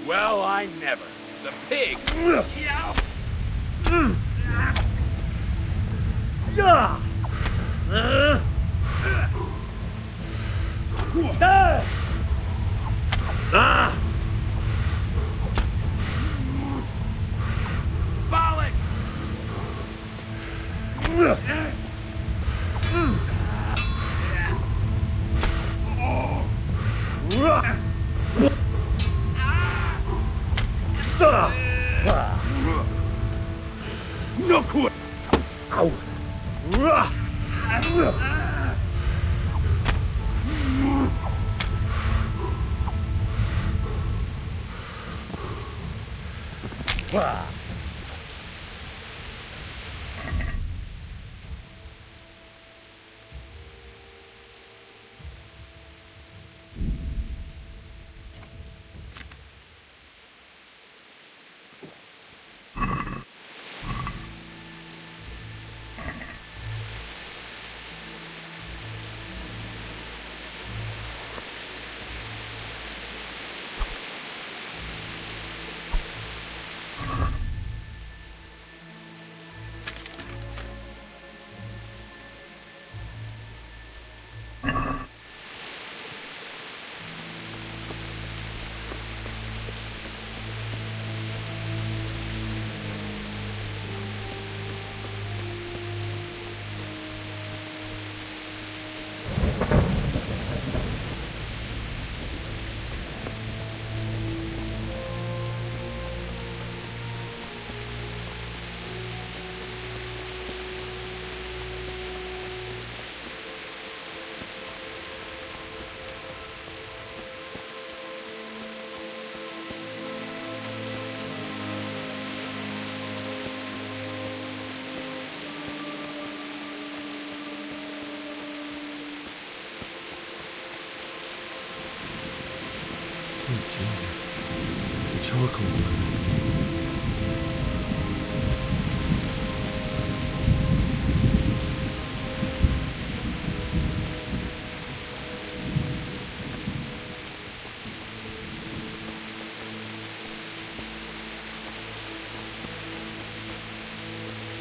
Well, I never. The pig. Bollocks! No good. Ow.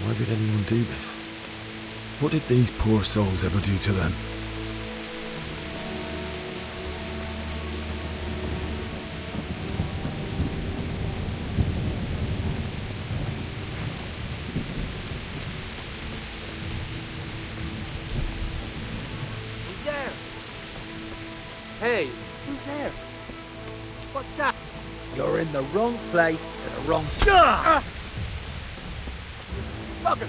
Why did anyone do this? What did these poor souls ever do to them? Who's there? Hey, who's there? What's that? You're in the wrong place at the wrong... Bugger!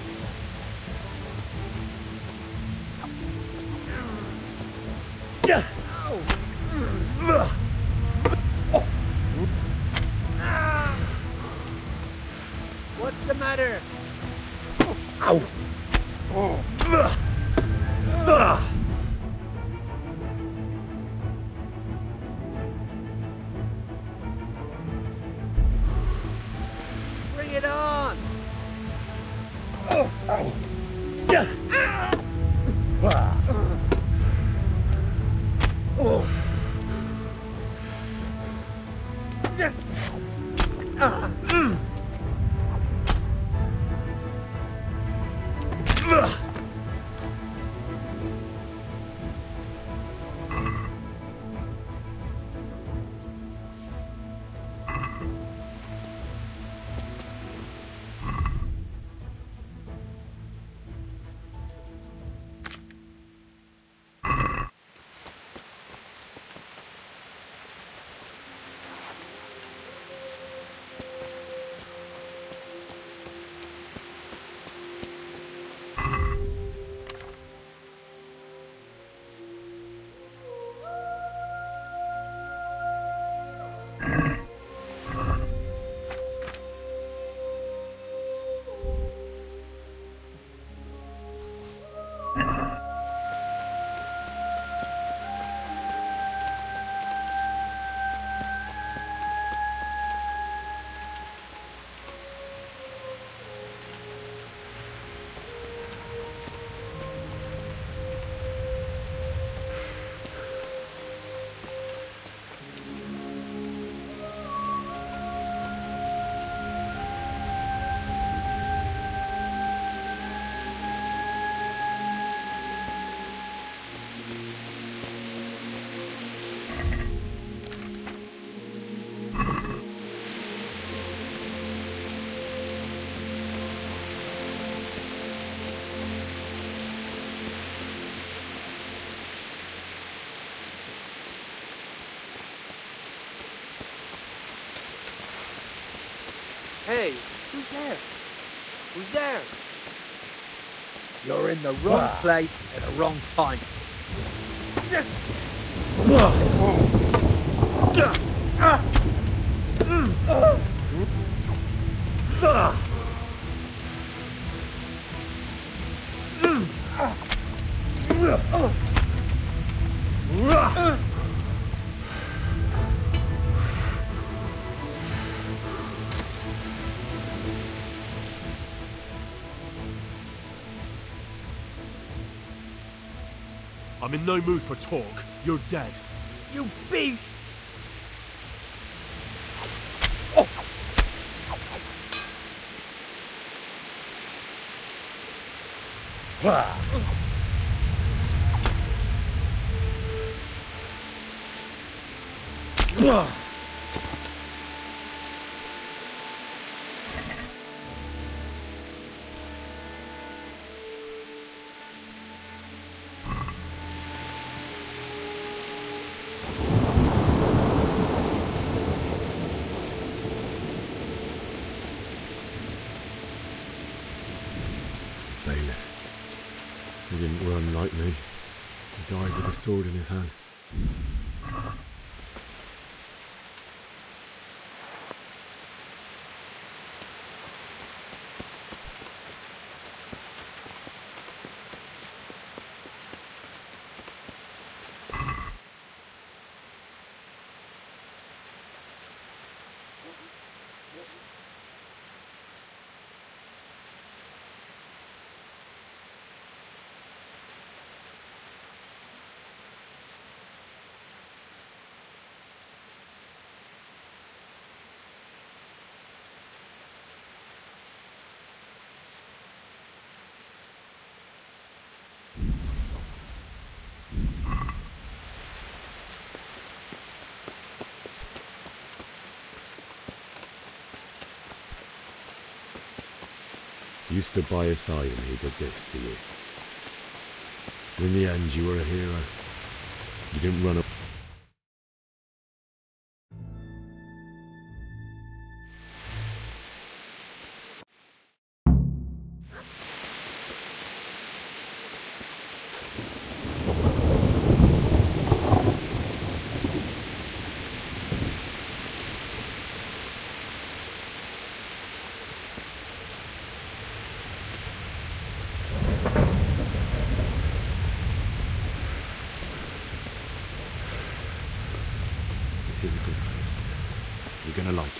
What's the matter? Ow! Bring it on! Hey, who's there? Who's there? You're in the wrong place at the wrong time. I'm in no mood for talk. You're dead. You beast! Bailiff. He didn't run like me. He died with a sword in his hand. You stood by his side and he did this to you. In the end, you were a hero. You didn't run up. This is a good place. You're gonna like it.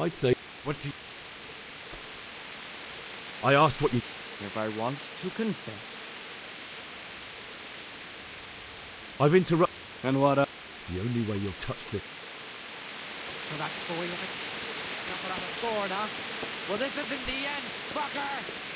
I'd say... What do you... I asked what you... If I want to confess. I've interrupted... And what The only way you'll touch this... So that's the way of it. Not on a sword, huh? Well, this isn't the end, fucker!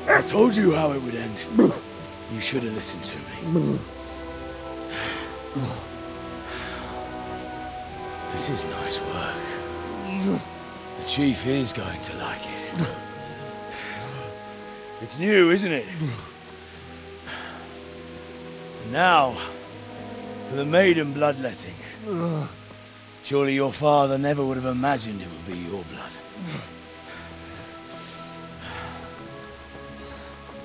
I told you how it would end. You should have listened to me. This is nice work. The Chief is going to like it. It's new, isn't it? And now, for the maiden bloodletting. Surely your father never would have imagined it would be your blood.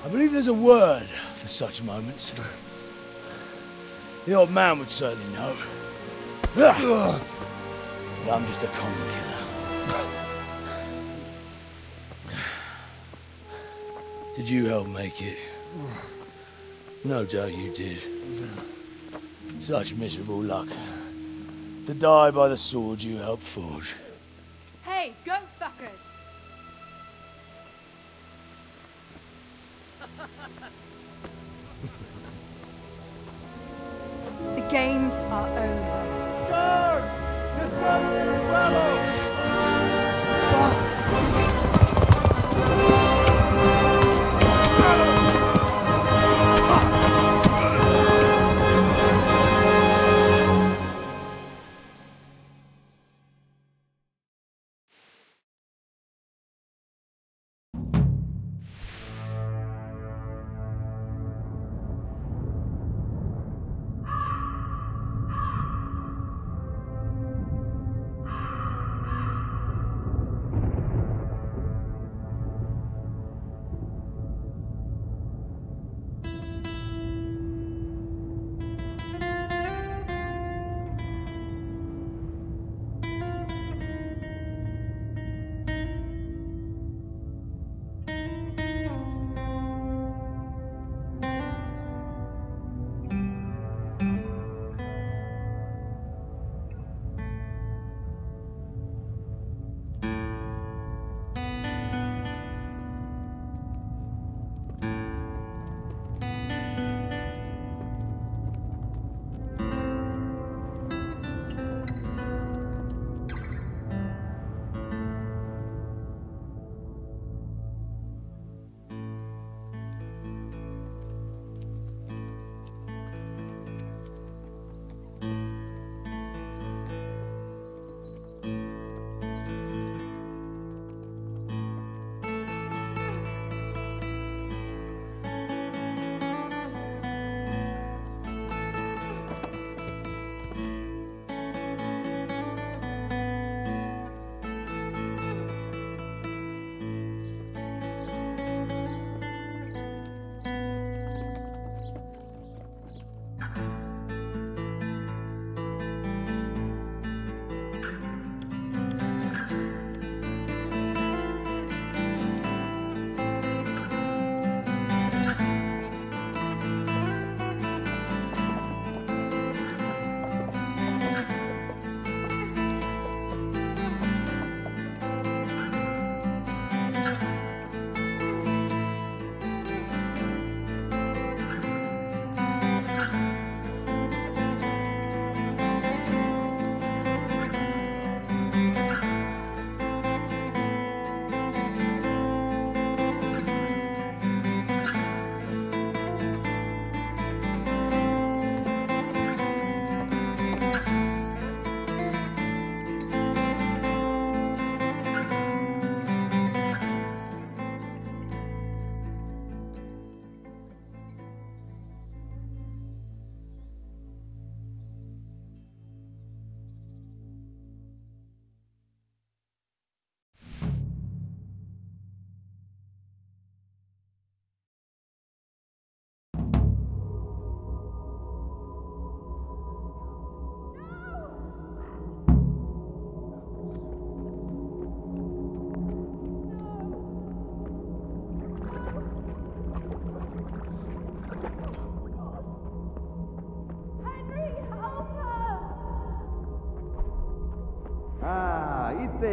I believe there's a word for such moments. The old man would certainly know. But I'm just a common killer. Did you help make it? No doubt you did. Such miserable luck. To die by the sword you helped forge. Hey, go fuckers! The games are over.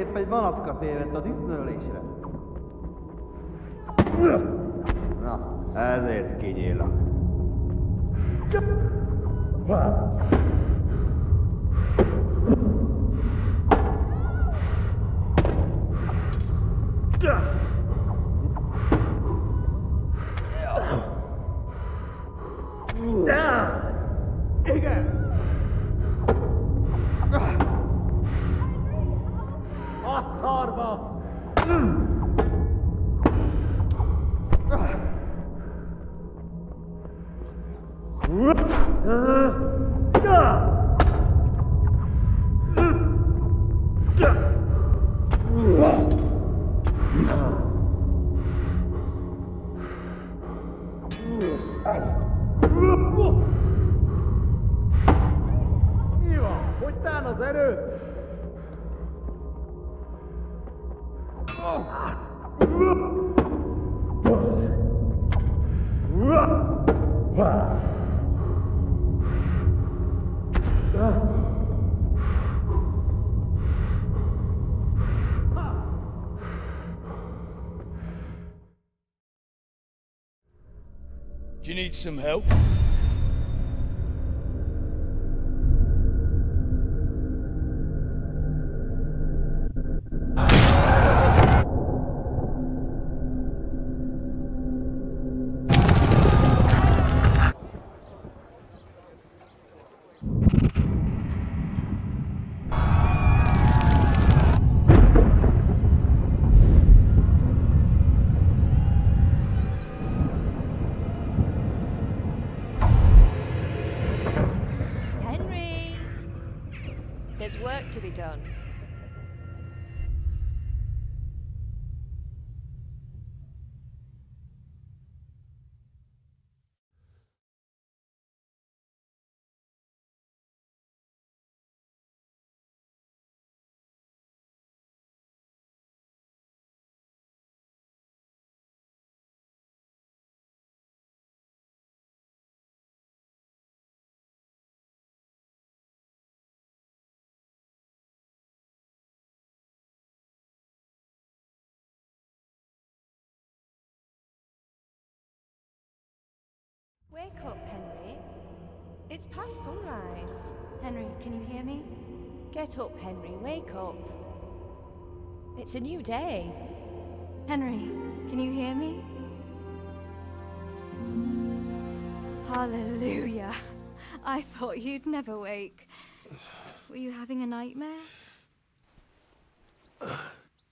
épp egy malacka tévedt a disznőlésre. Na, ezért kinyílak. Igen! A szarba! Mi van? Hogytán az erőt? Do you need some help? There's work to be done. Wake up, Henry. It's past sunrise. Henry, can you hear me? Get up, Henry. Wake up. It's a new day. Henry, can you hear me? Hallelujah. I thought you'd never wake. Were you having a nightmare?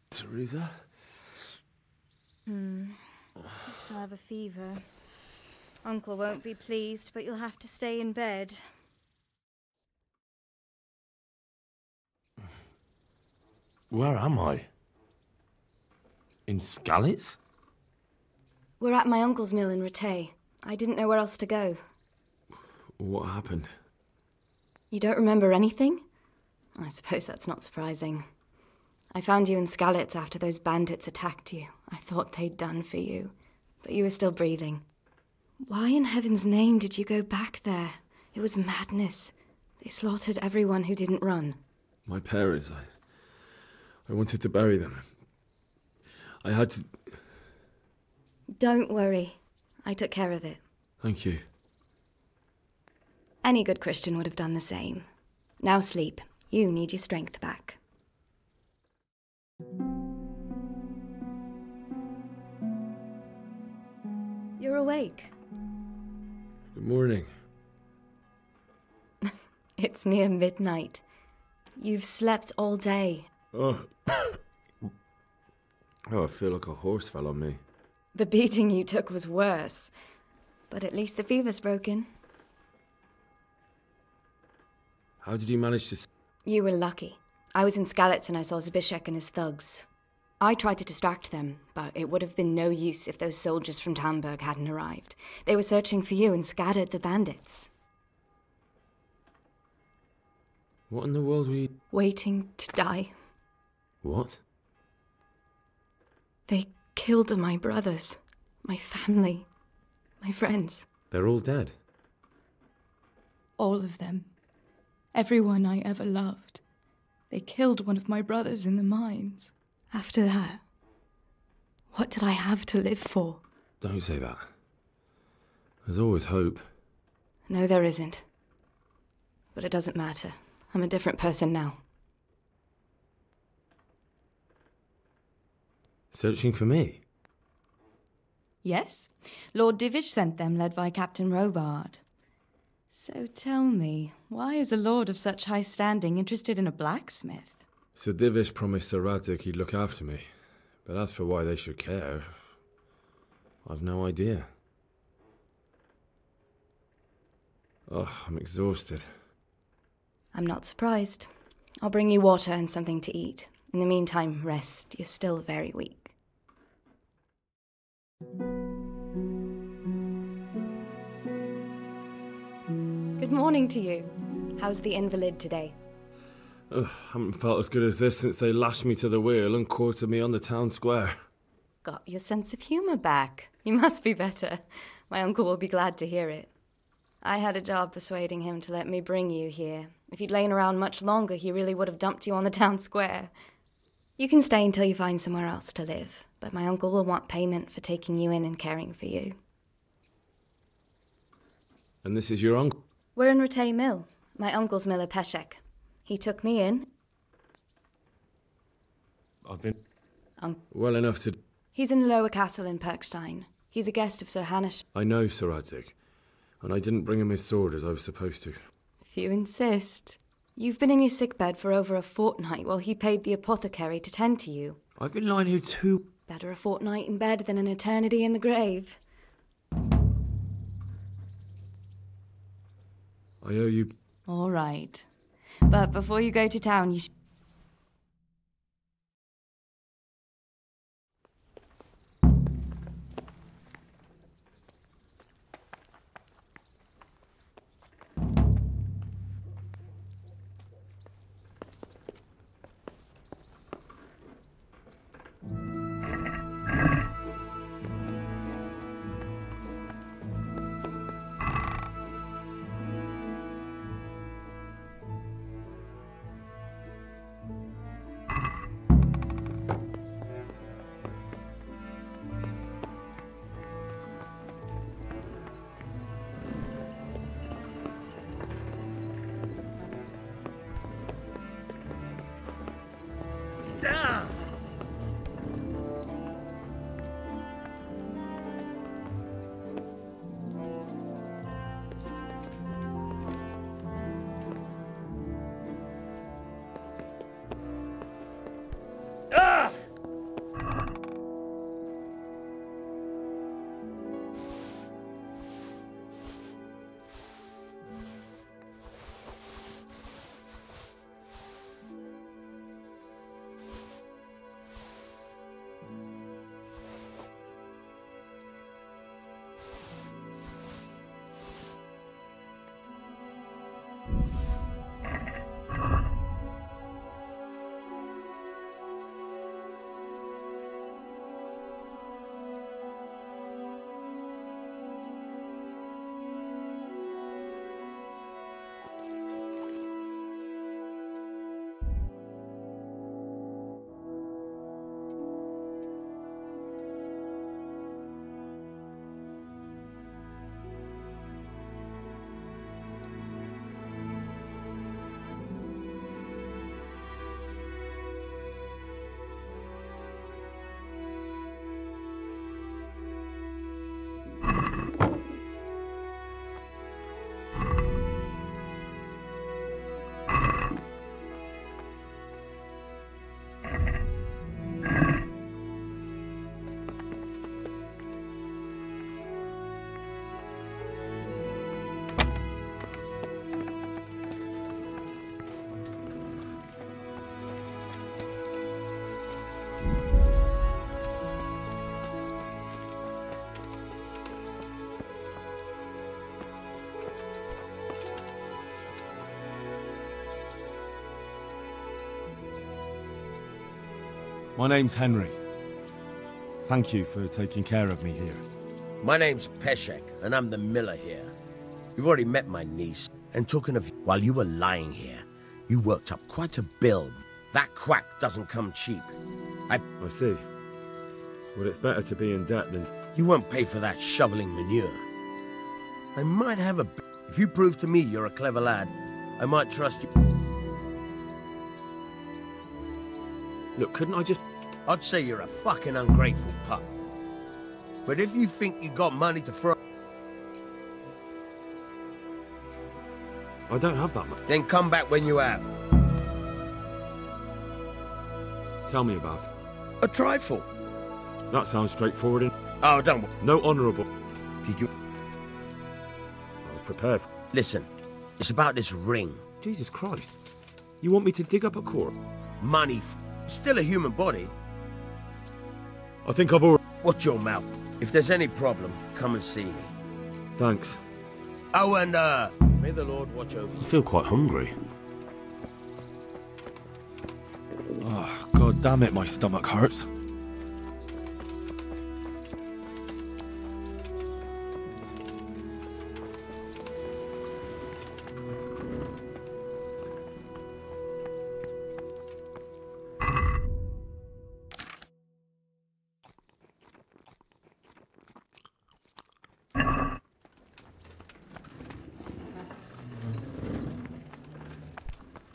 Teresa? You still have a fever. Uncle won't be pleased, but you'll have to stay in bed. Where am I? In Skalitz? We're at my uncle's mill in Rattay. I didn't know where else to go. What happened? You don't remember anything? I suppose that's not surprising. I found you in Skalitz after those bandits attacked you. I thought they'd done for you, but you were still breathing. Why in heaven's name did you go back there? It was madness. They slaughtered everyone who didn't run. My parents, I wanted to bury them. I had to... Don't worry. I took care of it. Thank you. Any good Christian would have done the same. Now sleep. You need your strength back. You're awake. Good morning. It's near midnight. You've slept all day. Oh. Oh, I feel like a horse fell on me. The beating you took was worse. But at least the fever's broken. How did you manage to... You were lucky. I was in Skalitz and I saw Zbyszek and his thugs. I tried to distract them, but it would have been no use if those soldiers from Tamburg hadn't arrived. They were searching for you and scattered the bandits. What in the world were you... Waiting to die. What? They killed my brothers, my family, my friends. They're all dead? All of them. Everyone I ever loved. They killed one of my brothers in the mines. After that, what did I have to live for? Don't say that. There's always hope. No, there isn't. But it doesn't matter. I'm a different person now. Searching for me? Yes. Lord Divish sent them, led by Captain Robard. So tell me, why is a lord of such high standing interested in a blacksmith? Sir Divish promised Sir Radic he'd look after me. But as for why they should care, I've no idea. Oh, I'm exhausted. I'm not surprised. I'll bring you water and something to eat. In the meantime, rest. You're still very weak. Good morning to you. How's the invalid today? Haven't felt as good as this since they lashed me to the wheel and quartered me on the town square. Got your sense of humour back. You must be better. My uncle will be glad to hear it. I had a job persuading him to let me bring you here. If you'd lain around much longer, he really would have dumped you on the town square. You can stay until you find somewhere else to live, but my uncle will want payment for taking you in and caring for you. And this is your uncle? We're in Ratay Mill. My uncle's miller Peshek. He took me in. I've been... well enough to... He's in the lower castle in Perkstein. He's a guest of Sir Hanush. I know Sir Radic, and I didn't bring him his sword as I was supposed to. If you insist. You've been in your sickbed for over a fortnight while he paid the apothecary to tend to you. I've been lying here too... Better a fortnight in bed than an eternity in the grave. I owe you... All right. But before you go to town, you should... My name's Henry. Thank you for taking care of me here. My name's Peshek, and I'm the miller here. You've already met my niece, and talking of while you were lying here, you worked up quite a bill That quack doesn't come cheap. I see. Well, it's better to be in debt than... You won't pay for that shoveling manure. I might have a... If you prove to me you're a clever lad, I might trust you. Look, couldn't I just... I'd say you're a fucking ungrateful pup. But if you think you got money to throw... I don't have that much. Then come back when you have. Tell me about it. A trifle. That sounds straightforward. Oh, don't worry. No honourable. Did you... I was prepared. Listen, it's about this ring. Jesus Christ. You want me to dig up a corpse? Money. Still a human body. I think I've already... Watch your mouth. If there's any problem, come and see me. Thanks. Oh, and, may the Lord watch over you. I feel quite hungry. Oh, God damn it, my stomach hurts.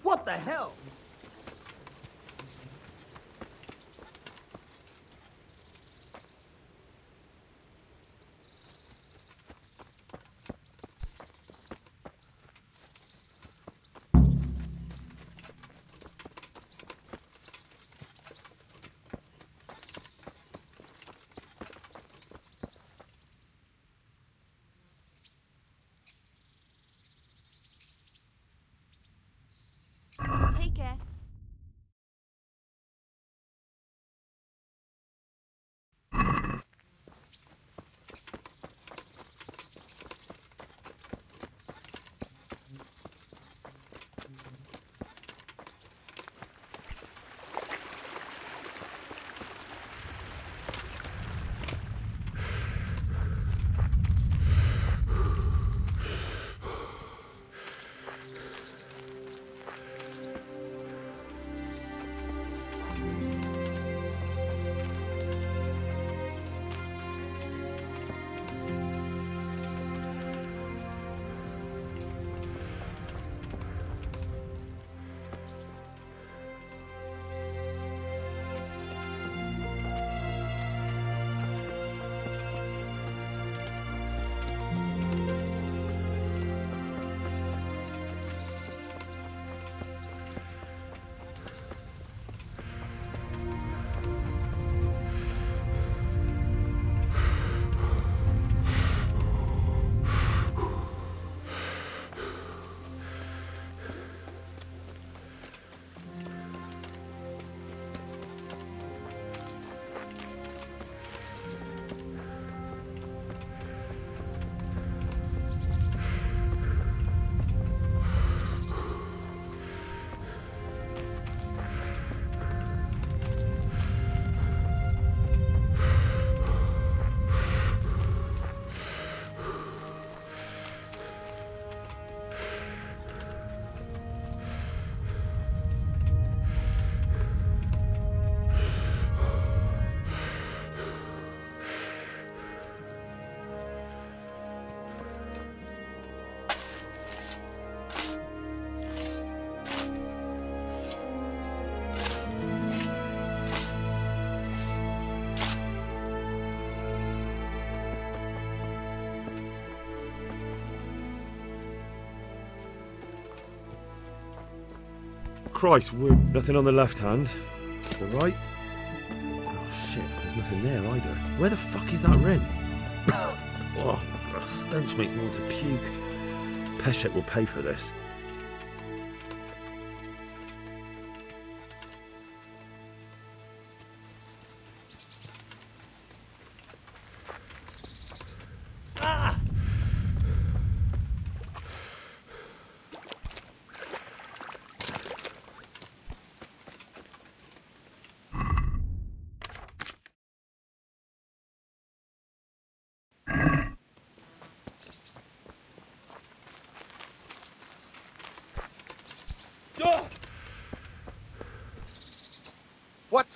What the hell? Take care. Christ, nothing on the left hand. The right? Oh shit, there's nothing there either. Where the fuck is that ring? Oh, the stench makes me want to puke. Peshek will pay for this.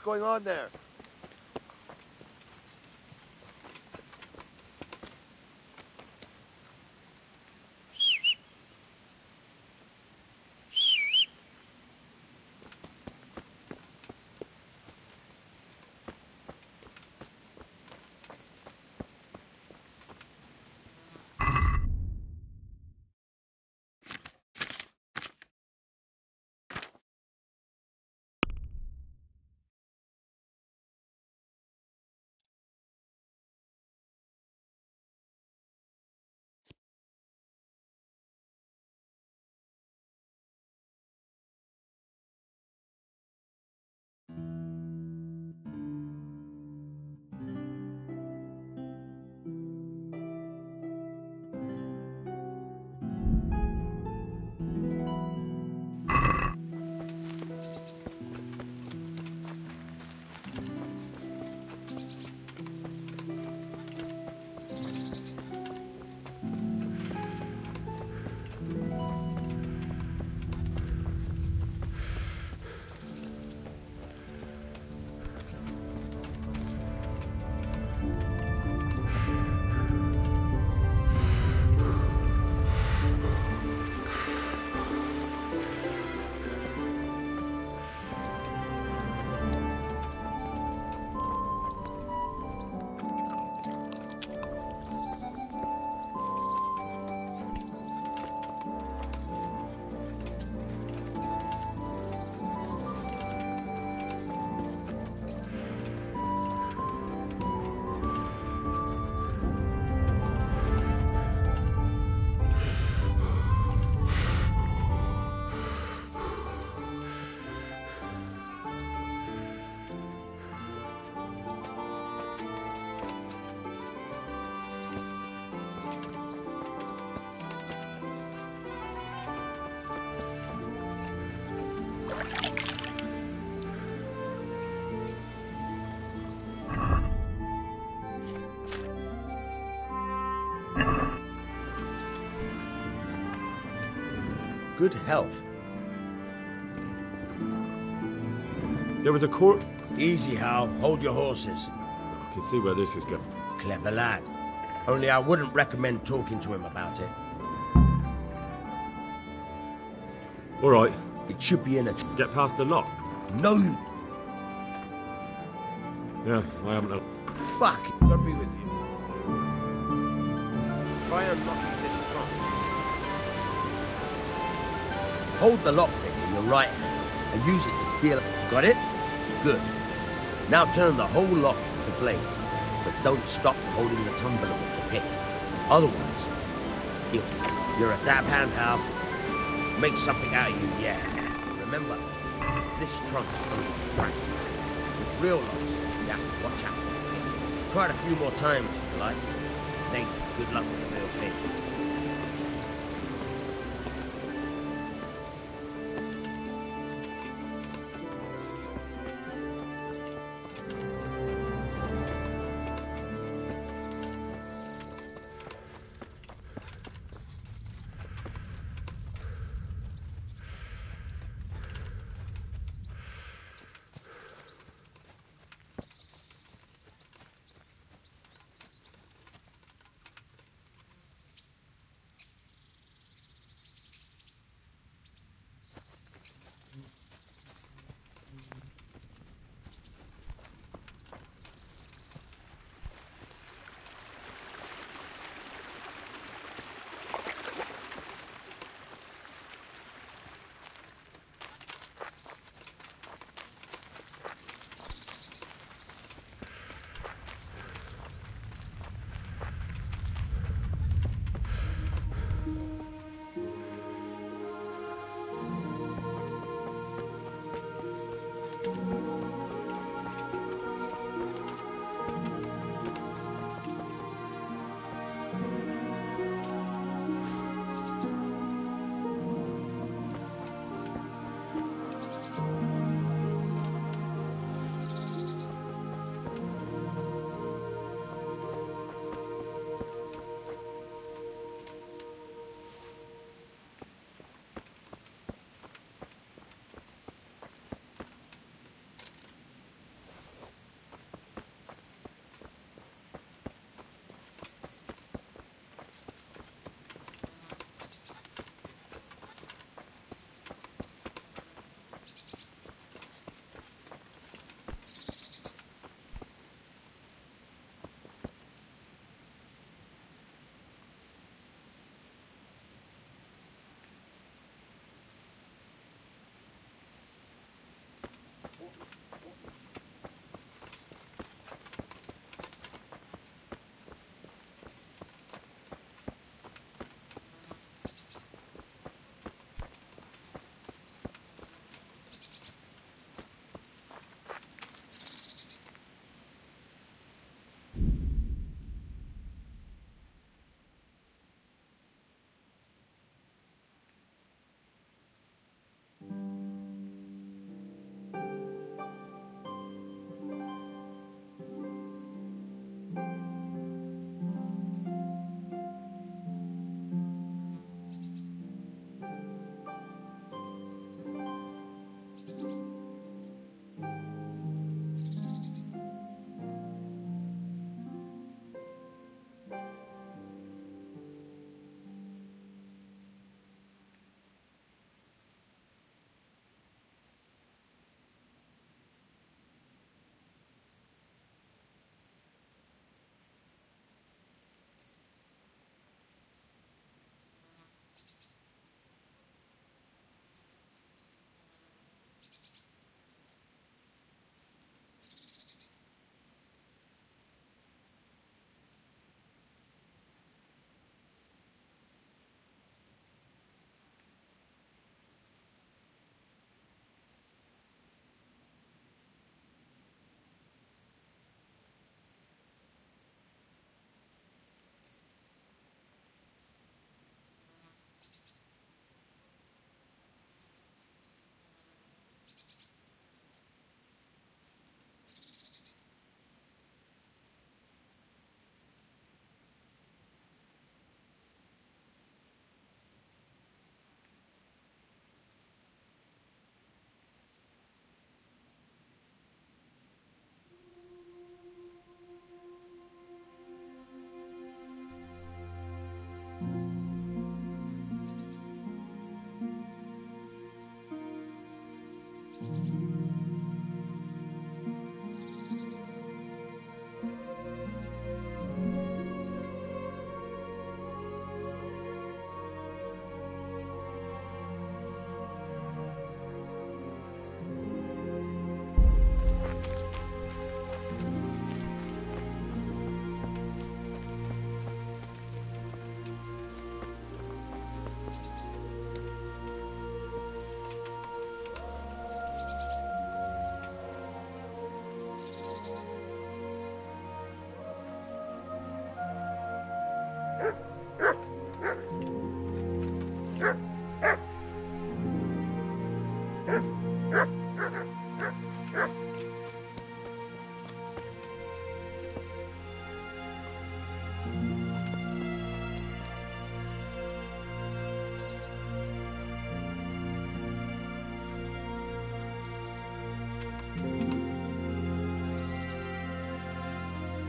going on there? Good health. There was a court. Easy, Hal. Hold your horses. I can see where this is going. Clever lad. Only I wouldn't recommend talking to him about it. All right. It should be in a... Get past the lock? No! Yeah, I haven't... Fuck! Gotta be with you. Try unlocking this trunk. Hold the lockpick in your right hand and use it to feel it. Got it? Good. Now turn the whole lock to the blade, but don't stop holding the tumbler with the pick. Otherwise, you're a dab hand, Hal. Make something out of you, yeah. Remember, this trunk's only practice. With real locks, you have to watch out for the pick. Try it a few more times if you like. Thank you. Good luck with the real thing.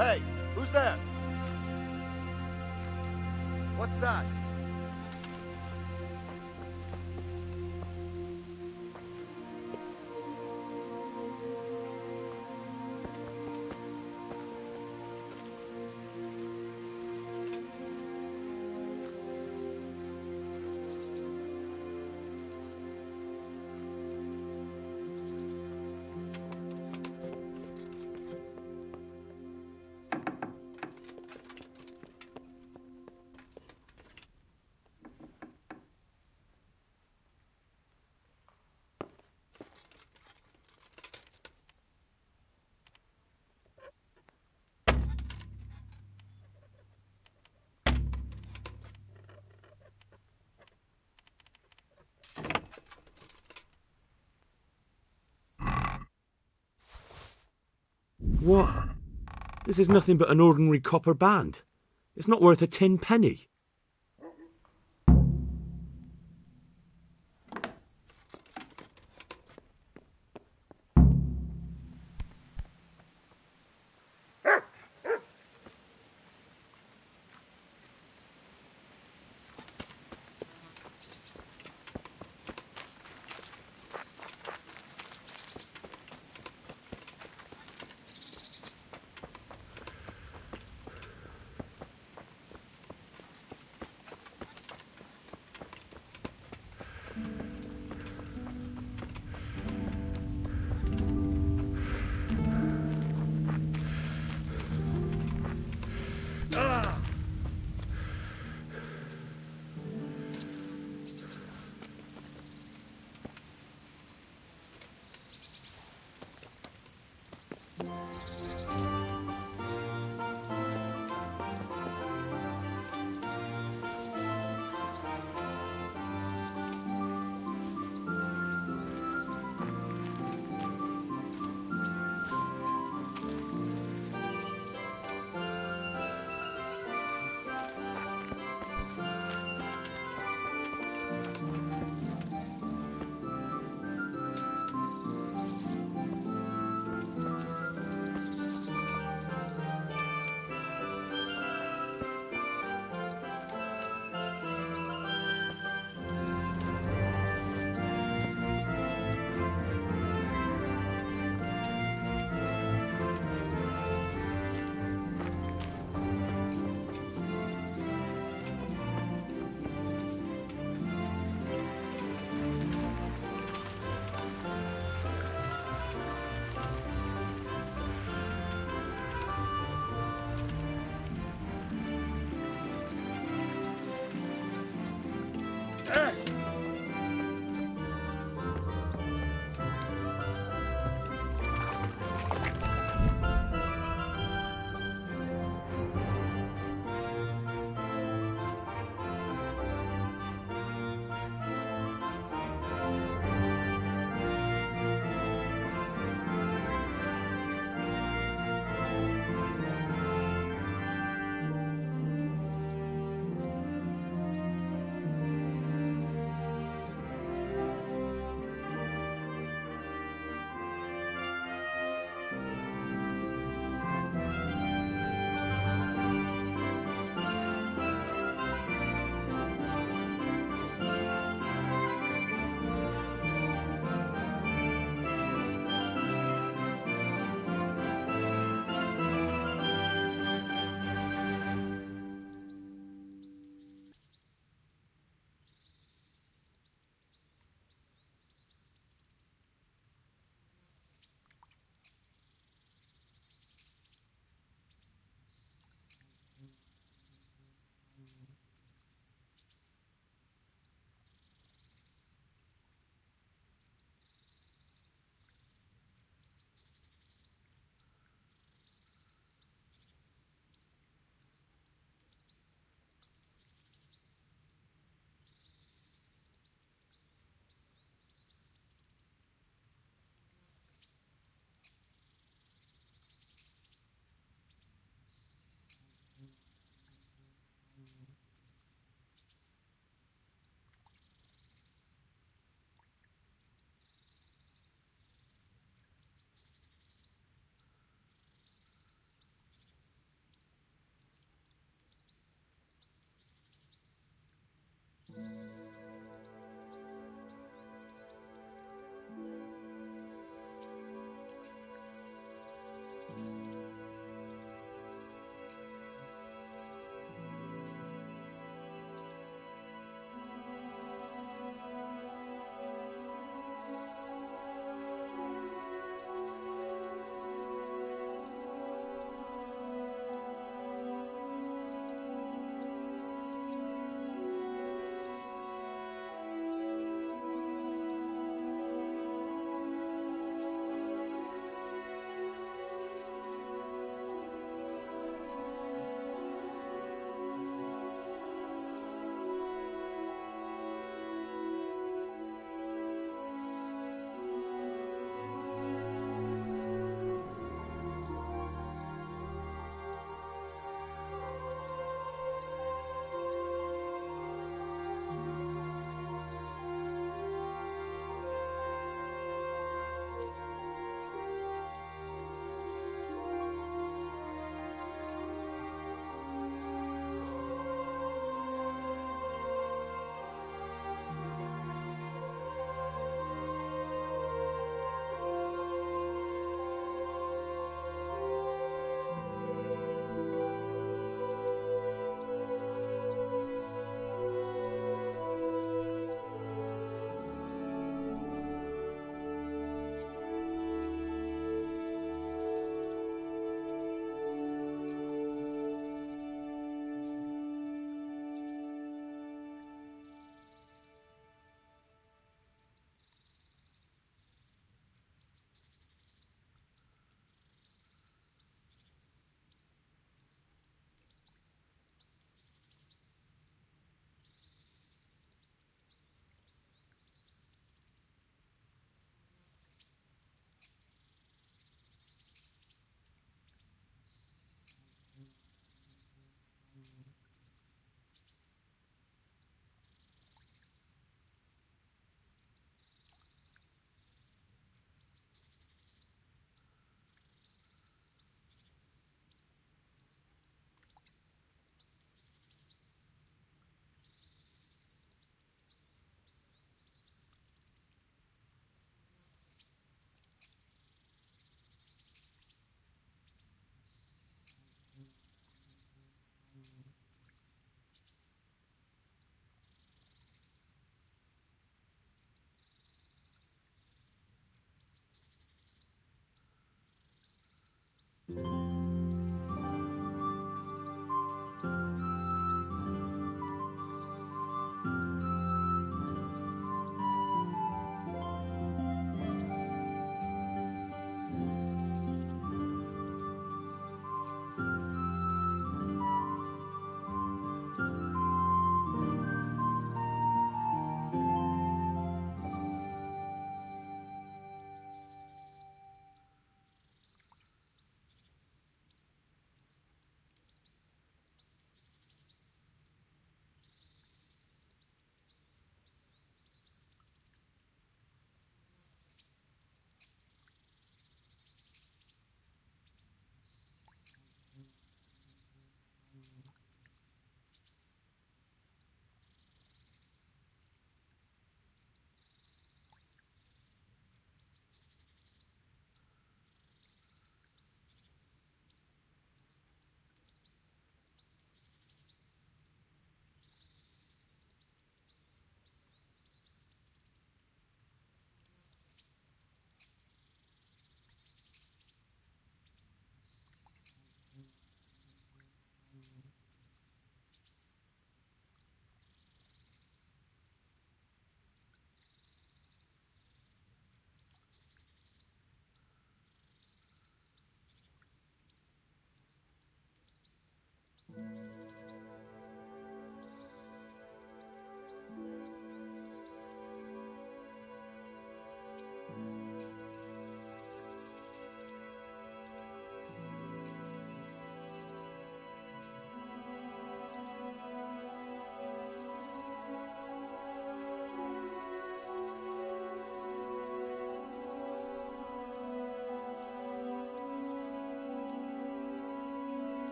Hey, who's there? What's that? What? This is nothing but an ordinary copper band. It's not worth a 10 penny.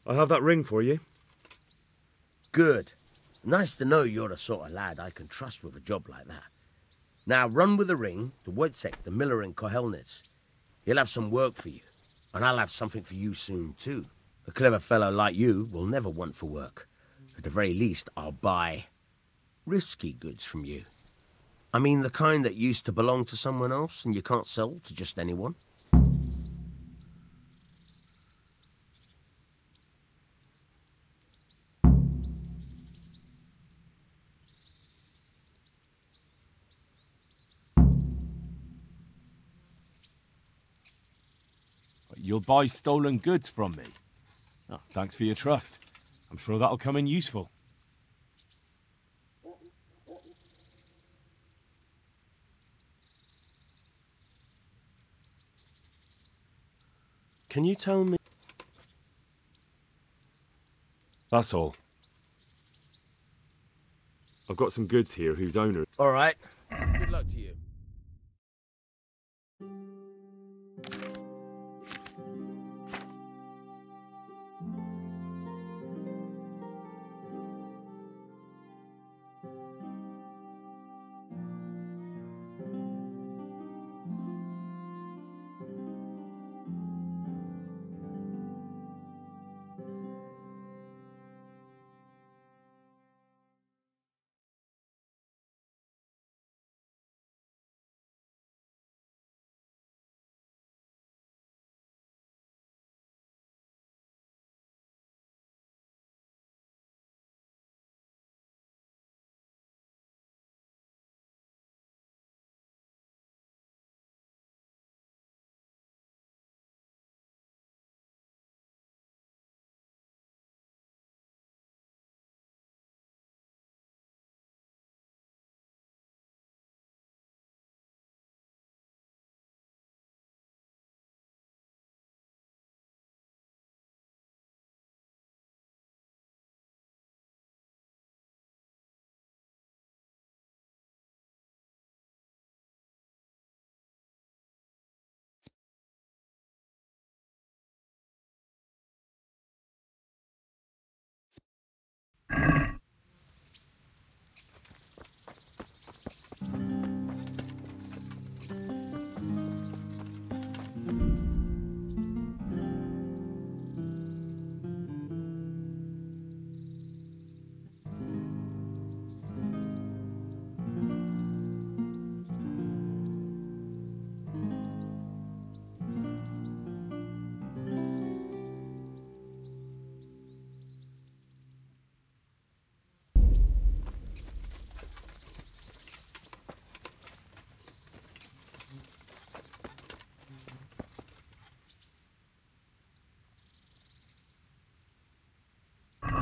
I have that ring for you. Good. Nice to know you're the sort of lad I can trust with a job like that. Now run with the ring to Wojciech, the miller in Kohelnitz. He'll have some work for you, and I'll have something for you soon too. A clever fellow like you will never want for work. At the very least, I'll buy risky goods from you. I mean the kind that used to belong to someone else and you can't sell to just anyone. You'll buy stolen goods from me. Oh, thanks for your trust. I'm sure that'll come in useful. Can you tell me? That's all. I've got some goods here whose owner... All right. Good luck to you.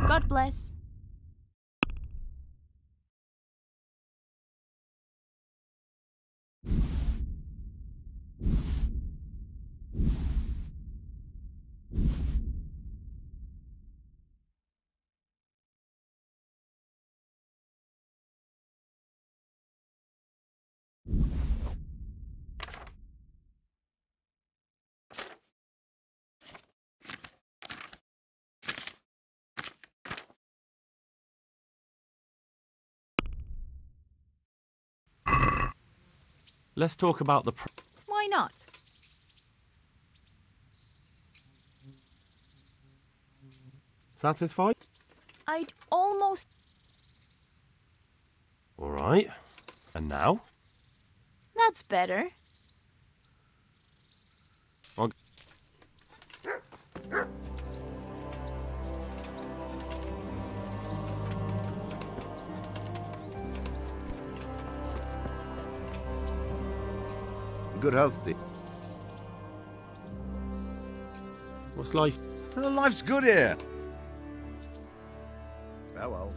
God bless. Let's talk about the... Why not? Satisfied? I'd almost... All right. And now? That's better. I'll... Good health. What's life? Oh, life's good here. Farewell.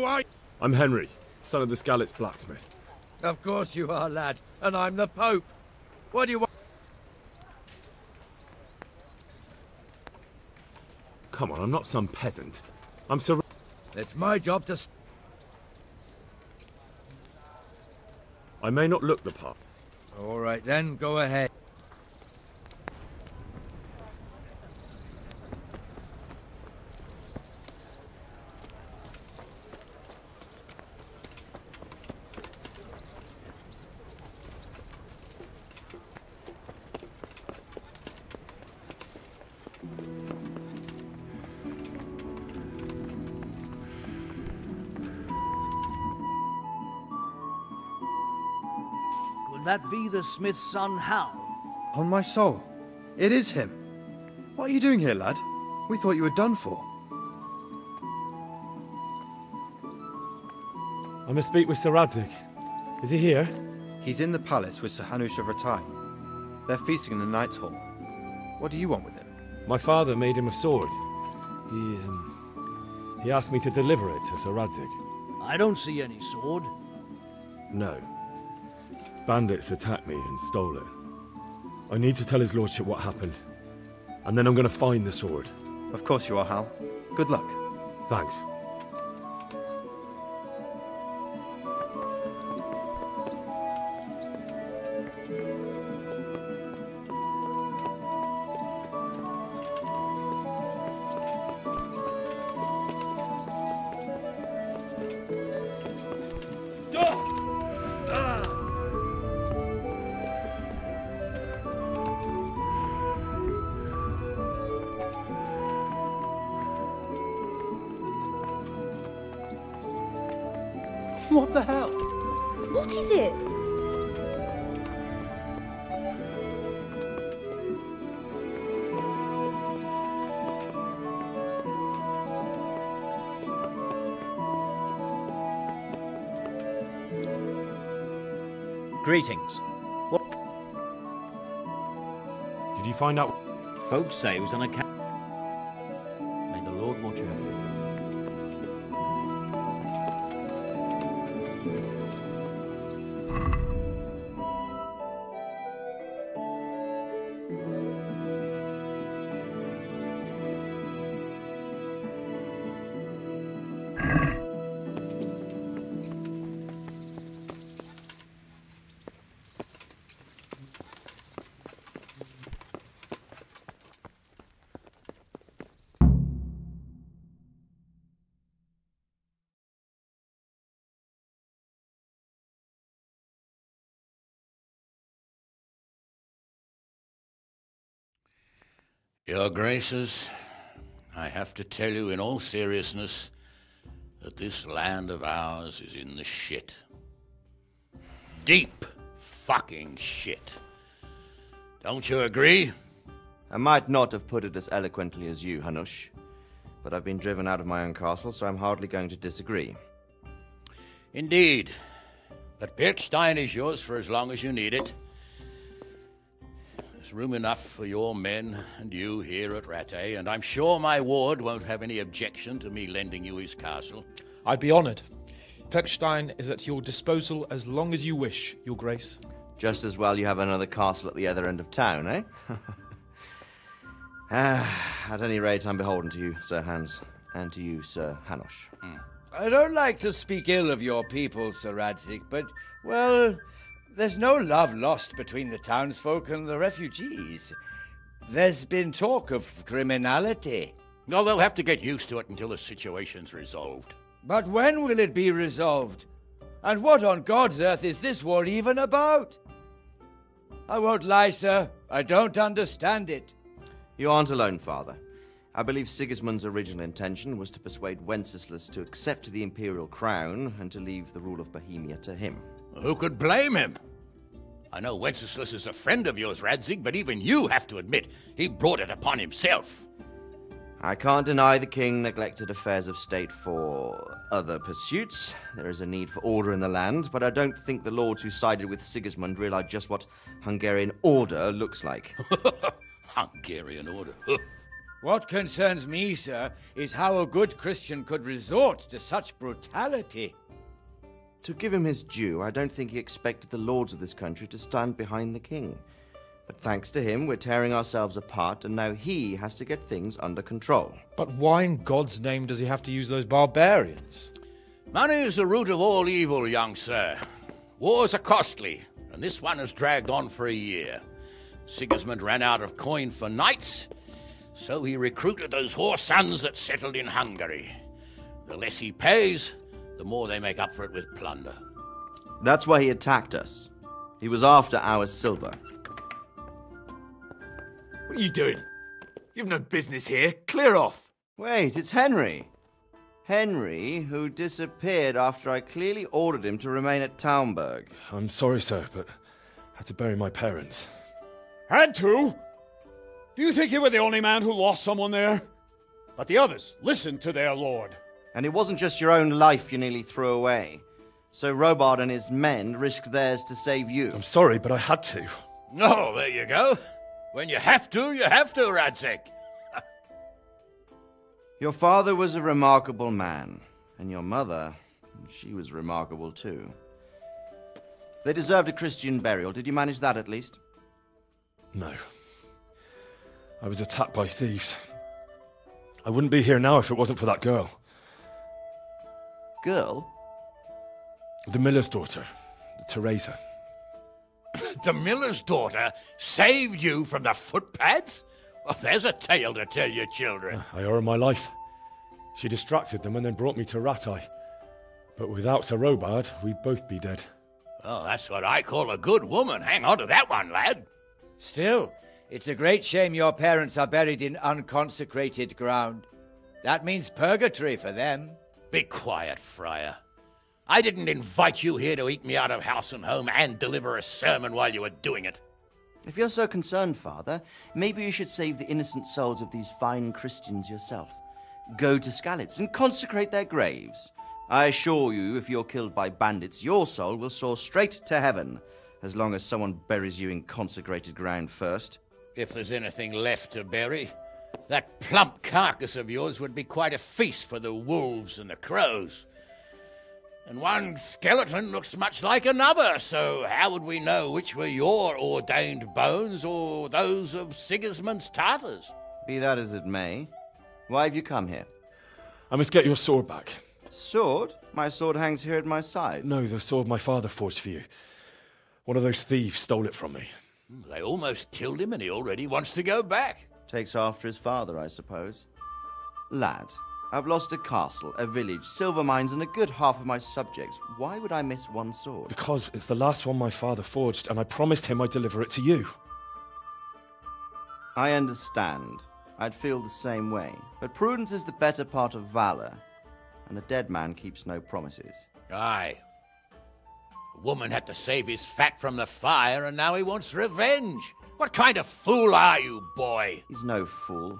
Who are you? I'm Henry, son of the Skalitz blacksmith. Of course you are, lad. And I'm the Pope. What do you want? Come on, I'm not some peasant. I'm Sir... It's my job to... I may not look the part. All right then, go ahead. That be the smith's son, Hal? On my soul, it is him. What are you doing here, lad? We thought you were done for. I must speak with Sir Radzig. Is he here? He's in the palace with Sir Hanush of Rattay. They're feasting in the Knight's Hall. What do you want with him? My father made him a sword. He asked me to deliver it to Sir Radzig. I don't see any sword. No. Bandits attacked me and stole it. I need to tell his lordship what happened. And then I'm going to find the sword. Of course you are, Hal. Good luck. Thanks. What the hell? What is it? Greetings. What? Did you find out? Folks say it was on account. May the Lord watch over you. Your Graces, I have to tell you in all seriousness that this land of ours is in the shit. Deep fucking shit. Don't you agree? I might not have put it as eloquently as you, Hanush, but I've been driven out of my own castle, so I'm hardly going to disagree. Indeed. But Birkstein is yours for as long as you need it. There's room enough for your men and you here at Rattay, and I'm sure my ward won't have any objection to me lending you his castle. I'd be honoured. Birkstein is at your disposal as long as you wish, Your Grace. Just as well you have another castle at the other end of town, eh? At any rate, I'm beholden to you, Sir Hans, and to you, Sir Hanush. I don't like to speak ill of your people, Sir Radzig, but, well, there's no love lost between the townsfolk and the refugees. There's been talk of criminality. Well, they'll have to get used to it until the situation's resolved. But when will it be resolved? And what on God's earth is this war even about? I won't lie, sir. I don't understand it. You aren't alone, Father. I believe Sigismund's original intention was to persuade Wenceslas to accept the imperial crown and to leave the rule of Bohemia to him. Who could blame him? I know Wenceslas is a friend of yours, Radzig, but even you have to admit he brought it upon himself. I can't deny the king neglected affairs of state for other pursuits. There is a need for order in the land, but I don't think the lords who sided with Sigismund realized just what Hungarian order looks like. Hungarian order? What concerns me, sir, is how a good Christian could resort to such brutality. To give him his due, I don't think he expected the lords of this country to stand behind the king. But thanks to him, we're tearing ourselves apart, and now he has to get things under control. But why in God's name does he have to use those barbarians? Money is the root of all evil, young sir. Wars are costly, and this one has dragged on for a year. Sigismund ran out of coin for knights, so he recruited those whore sons that settled in Hungary. The less he pays, the more they make up for it with plunder. That's why he attacked us. He was after our silver. What are you doing? You've no business here. Clear off. Wait, it's Henry. Henry, who disappeared after I clearly ordered him to remain at Townburg. I'm sorry, sir, but I had to bury my parents. Had to? Do you think you were the only man who lost someone there? But the others listened to their lord. And it wasn't just your own life you nearly threw away. So Robard and his men risked theirs to save you. I'm sorry, but I had to. Oh, there you go. When you have to, Radzig. Your father was a remarkable man, and your mother, she was remarkable too. They deserved a Christian burial. Did you manage that at least? No. I was attacked by thieves. I wouldn't be here now if it wasn't for that girl. Girl? The miller's daughter, Teresa. The miller's daughter saved you from the footpads? Well, there's a tale to tell your children. I owe her my life. She distracted them and then brought me to Ratai. But without Sir Robard, we'd both be dead. Oh, that's what I call a good woman. Hang on to that one, lad. Still, it's a great shame your parents are buried in unconsecrated ground. That means purgatory for them. Be quiet, Friar. I didn't invite you here to eat me out of house and home and deliver a sermon while you were doing it. If you're so concerned, Father, maybe you should save the innocent souls of these fine Christians yourself. Go to Skalitz and consecrate their graves. I assure you, if you're killed by bandits, your soul will soar straight to heaven, as long as someone buries you in consecrated ground first. If there's anything left to bury, that plump carcass of yours would be quite a feast for the wolves and the crows. And one skeleton looks much like another, so how would we know which were your ordained bones or those of Sigismund's Tartars? Be that as it may, why have you come here? I must get your sword back. Sword? My sword hangs here at my side. No, the sword my father forged for you. One of those thieves stole it from me. They almost killed him and he already wants to go back. Takes after his father, I suppose. Lad, I've lost a castle, a village, silver mines, and a good half of my subjects. Why would I miss one sword? Because it's the last one my father forged, and I promised him I'd deliver it to you. I understand. I'd feel the same way. But prudence is the better part of valor, and a dead man keeps no promises. Aye. The woman had to save his fat from the fire, and now he wants revenge. What kind of fool are you, boy? He's no fool.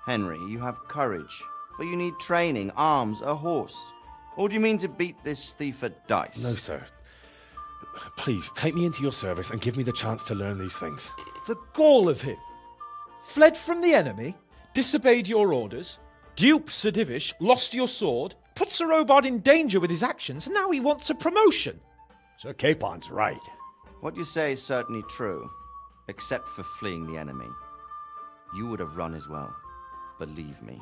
Henry, you have courage, but you need training, arms, a horse. Or do you mean to beat this thief at dice? No, sir. Please, take me into your service and give me the chance to learn these things. The gall of him. Fled from the enemy, disobeyed your orders, duped Sir Divish, lost your sword, put Sir Robard in danger with his actions, and now he wants a promotion. Sir Capon's right. What you say is certainly true, except for fleeing the enemy. You would have run as well, believe me.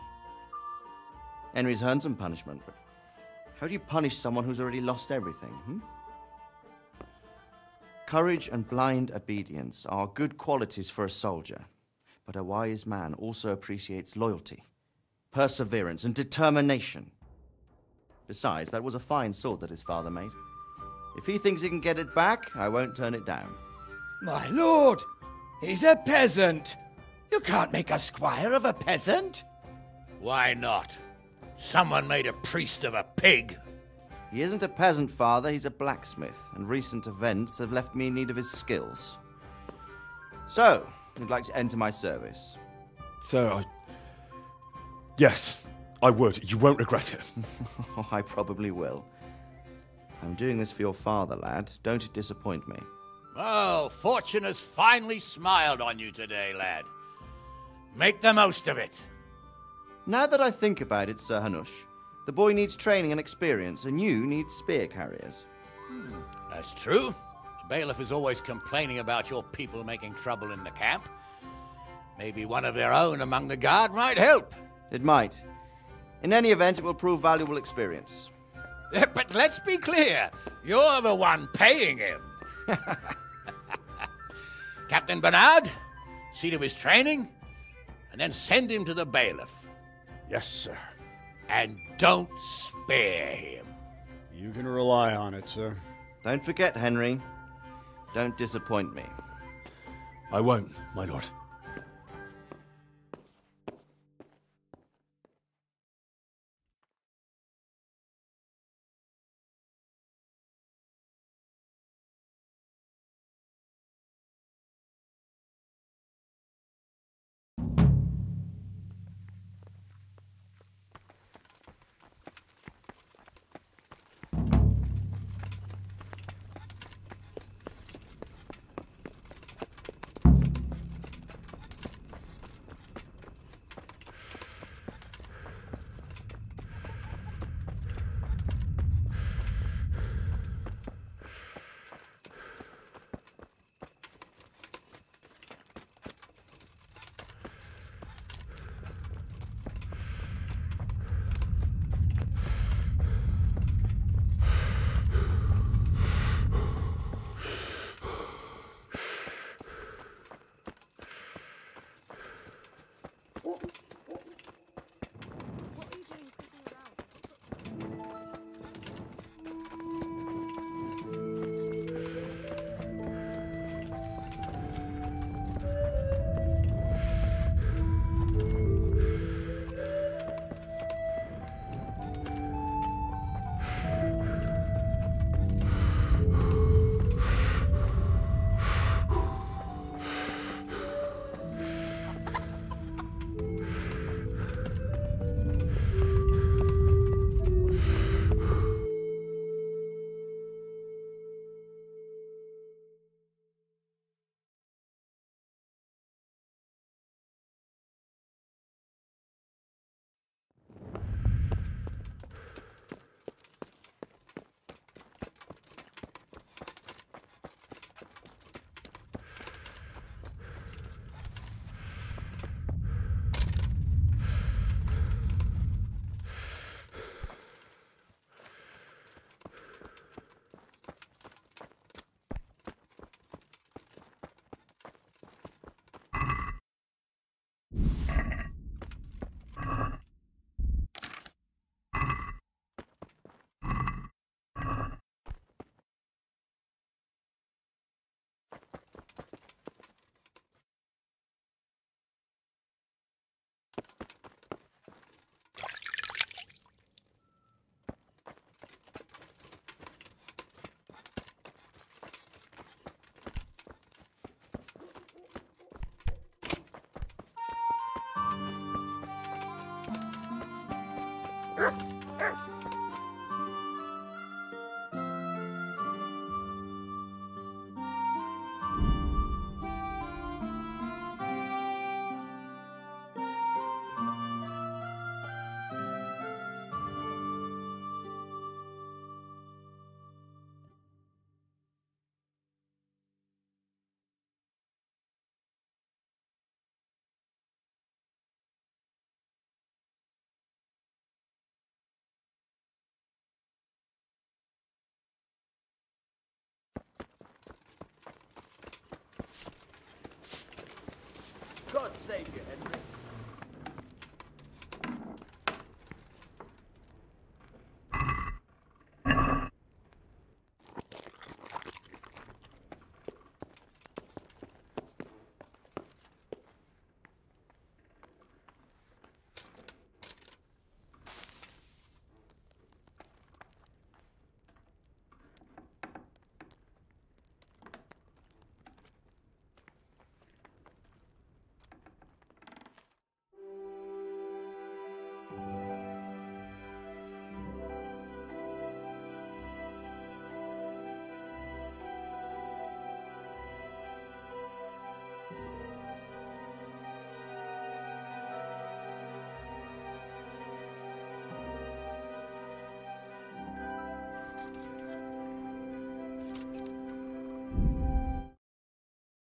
Henry's earned some punishment, but how do you punish someone who's already lost everything, Courage and blind obedience are good qualities for a soldier, but a wise man also appreciates loyalty, perseverance, and determination. Besides, that was a fine sword that his father made. If he thinks he can get it back, I won't turn it down. My lord, he's a peasant. You can't make a squire of a peasant. Why not? Someone made a priest of a pig. He isn't a peasant, Father, he's a blacksmith, and recent events have left me in need of his skills. So, you'd like to enter my service? Sir, Yes, I would. You won't regret it. Oh, I probably will. I'm doing this for your father, lad. Don't it disappoint me. Oh, fortune has finally smiled on you today, lad. Make the most of it. Now that I think about it, Sir Hanush, the boy needs training and experience, and you need spear carriers. That's true. The bailiff is always complaining about your people making trouble in the camp. Maybe one of their own among the guard might help. It might. In any event, it will prove valuable experience. But let's be clear, you're the one paying him. Captain Bernard, see to his training, and then send him to the bailiff. Yes, sir. And don't spare him. You can rely on it, sir. Don't forget, Henry. Don't disappoint me. I won't, my lord. God save you, Henry.